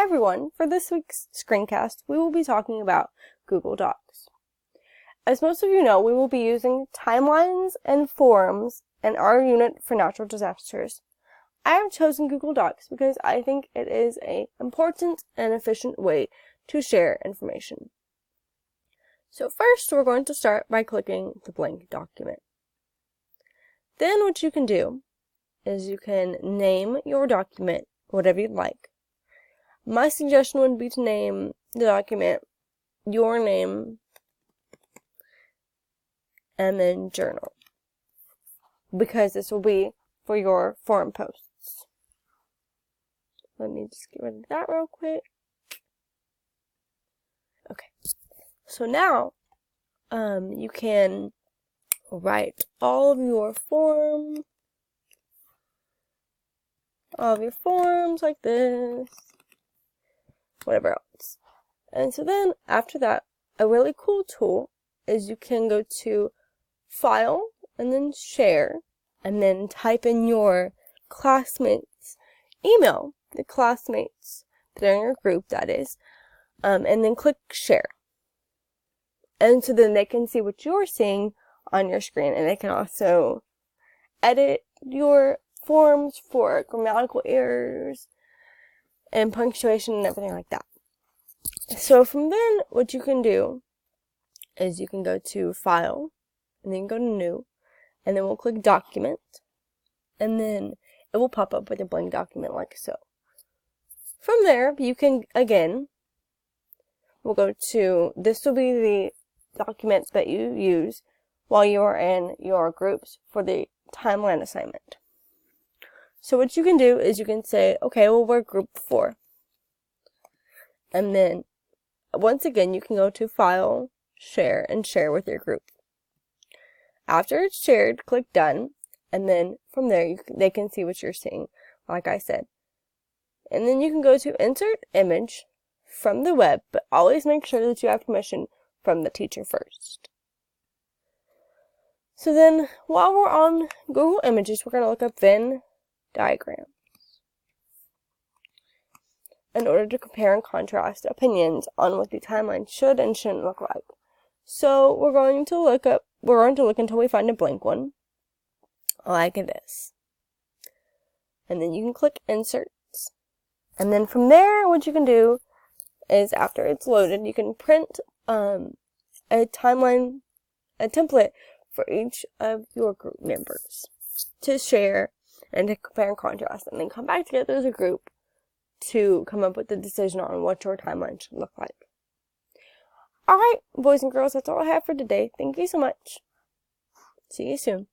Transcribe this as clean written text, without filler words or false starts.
Hi everyone, for this week's screencast, we will be talking about Google Docs. As most of you know, we will be using timelines and forums in our unit for natural disasters. I have chosen Google Docs because I think it is an important and efficient way to share information. So first, we're going to start by clicking the blank document. Then what you can do is you can name your document whatever you'd like. My suggestion would be to name the document your name and then journal, because this will be for your forum posts. Let me just get rid of that real quick. Okay, so now you can write all of your forms like this, whatever else. And so then after that, a really cool tool is you can go to File and then Share, and then type in your classmates' email, the classmates that are in your group, that is, and then click Share. And so then they can see what you're seeing on your screen, and they can also edit your forms for grammatical errors and punctuation and everything like that. So from then, what you can do is you can go to File, and then go to New, and then we'll click Document, and then it will pop up with a blank document like so. From there, you can, again, we'll go to, this will be the document that you use while you are in your groups for the timeline assignment. So what you can do is you can say, okay, well, we're group 4. And then, once again, you can go to File, Share, and share with your group. After it's shared, click Done, and then from there, they can see what you're seeing, like I said. And then you can go to Insert Image from the web, but always make sure that you have permission from the teacher first. So then, while we're on Google Images, we're going to look up Venn diagrams in order to compare and contrast opinions on what the timeline should and shouldn't look like. So we're going to look until we find a blank one, like this. And then you can click Inserts. And then from there, what you can do is, after it's loaded, you can print a template for each of your group members to share and to compare and contrast, and then come back together as a group to come up with a decision on what your timeline should look like. Alright, boys and girls, that's all I have for today. Thank you so much. See you soon.